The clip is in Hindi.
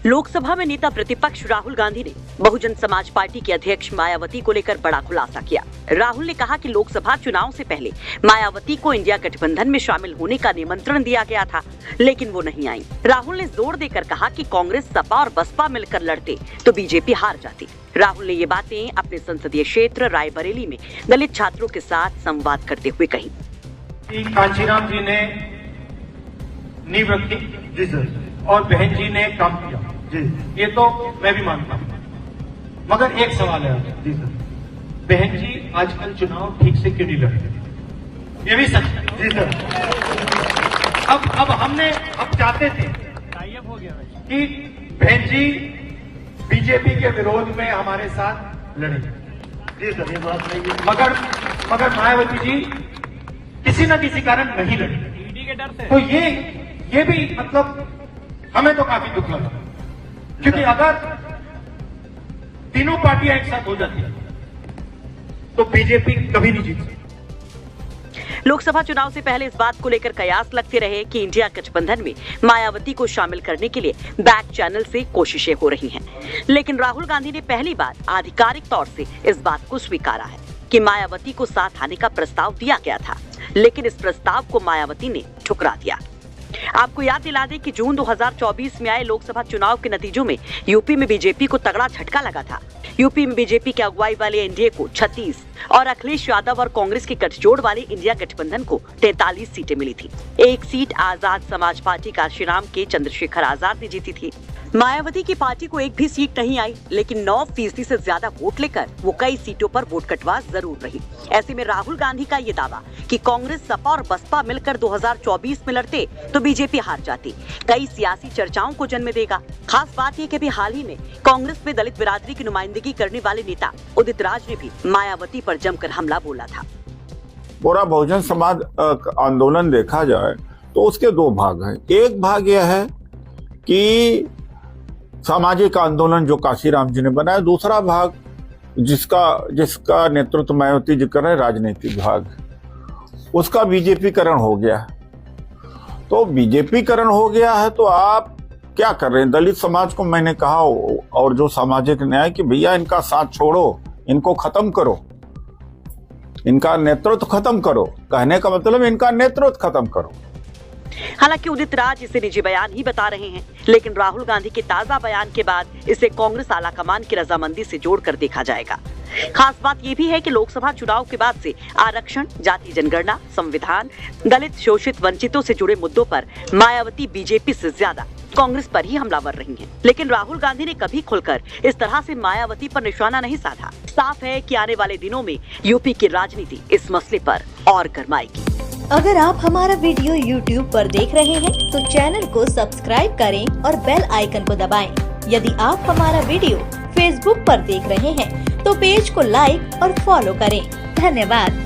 लोकसभा में नेता प्रतिपक्ष राहुल गांधी ने बहुजन समाज पार्टी के अध्यक्ष मायावती को लेकर बड़ा खुलासा किया। राहुल ने कहा कि लोकसभा चुनाव से पहले मायावती को इंडिया गठबंधन में शामिल होने का निमंत्रण दिया गया था, लेकिन वो नहीं आई। राहुल ने जोर देकर कहा कि कांग्रेस, सपा और बसपा मिलकर लड़ते तो बीजेपी हार जाती। राहुल ने ये बातें अपने संसदीय क्षेत्र रायबरेली में दलित छात्रों के साथ संवाद करते हुए कही। कांशीराम जी ने नींव रखी जी सर, और बहन जी ने काम किया जी, ये तो मैं भी मानता हूँ, मगर एक सवाल है जी सर, बहन जी आजकल चुनाव ठीक से क्यों नहीं लड़ रहे? ये भी सच है जी सर। अब चाहते थे कि बहन जी बीजेपी के विरोध में हमारे साथ लड़े जी सर, ये बात नहीं है, मगर मायावती जी किसी न किसी कारण नहीं लड़ी ईडी के डर से। तो ये भी मतलब हमें तो काफी दुख लगा, क्योंकि अगर तीनों पार्टियां एक साथ हो जाती तो बीजेपी कभी नहीं जीत सकती। लोकसभा चुनाव से पहले इस बात को लेकर कयास लगते रहे कि इंडिया गठबंधन में मायावती को शामिल करने के लिए बैक चैनल से कोशिशें हो रही हैं, लेकिन राहुल गांधी ने पहली बार आधिकारिक तौर से इस बात को स्वीकारा है कि मायावती को साथ आने का प्रस्ताव दिया गया था, लेकिन इस प्रस्ताव को मायावती ने ठुकरा दिया। आपको याद दिला दें कि जून 2024 में आए लोकसभा चुनाव के नतीजों में यूपी में बीजेपी को तगड़ा झटका लगा था। यूपी में बीजेपी की अगुवाई वाले एनडीए को 36 और अखिलेश यादव और कांग्रेस के गठजोड़ वाले इंडिया गठबंधन को 43 सीटें मिली थी। एक सीट आजाद समाज पार्टी कांशीराम के चंद्रशेखर आजाद ने जीती थी। मायावती की पार्टी को एक भी सीट नहीं आई, लेकिन 9% से ज्यादा वोट लेकर वो कई सीटों पर वोट कटवा जरूर रही। ऐसे में राहुल गांधी का ये दावा कि कांग्रेस, सपा और बसपा मिलकर 2024 में लड़ते तो बीजेपी हार जाती, कई सियासी चर्चाओं को जन्म देगा। खास बात ये कि अभी हाल ही में कांग्रेस में दलित बिरादरी की नुमाइंदगी करने वाले नेता उदित राज ने भी मायावती पर जमकर हमला बोला था। पूरा बहुजन समाज आंदोलन देखा जाए तो उसके दो भाग हैं। एक भाग यह है कि सामाजिक आंदोलन जो कांशीराम जी ने बनाया, दूसरा भाग जिसका नेतृत्व मायावती जी कर रहे हैं, राजनीतिक भाग, उसका बीजेपीकरण हो गया। तो बीजेपीकरण हो गया है तो आप क्या कर रहे हैं? दलित समाज को मैंने कहा और जो सामाजिक न्याय कि भैया इनका साथ छोड़ो, इनको खत्म करो, इनका नेतृत्व खत्म करो। कहने का मतलब इनका नेतृत्व खत्म करो। हालांकि उदित राज इसे निजी बयान ही बता रहे हैं, लेकिन राहुल गांधी के ताजा बयान के बाद इसे कांग्रेस आलाकमान की रजामंदी से जोड़कर देखा जाएगा। खास बात यह भी है कि लोकसभा चुनाव के बाद से आरक्षण, जाति जनगणना, संविधान, दलित, शोषित, वंचितों से जुड़े मुद्दों पर मायावती बीजेपी से ज्यादा कांग्रेस पर ही हमलावर रही हैं। लेकिन राहुल गांधी ने कभी खुलकर इस तरह से मायावती पर निशाना नहीं साधा। साफ है कि आने वाले दिनों में यूपी की राजनीति इस मसले पर और गरमाएगी। अगर आप हमारा वीडियो YouTube पर देख रहे हैं तो चैनल को सब्सक्राइब करें और बेल आइकन को दबाएं। यदि आप हमारा वीडियो Facebook पर देख रहे हैं तो पेज को लाइक और फॉलो करें। धन्यवाद।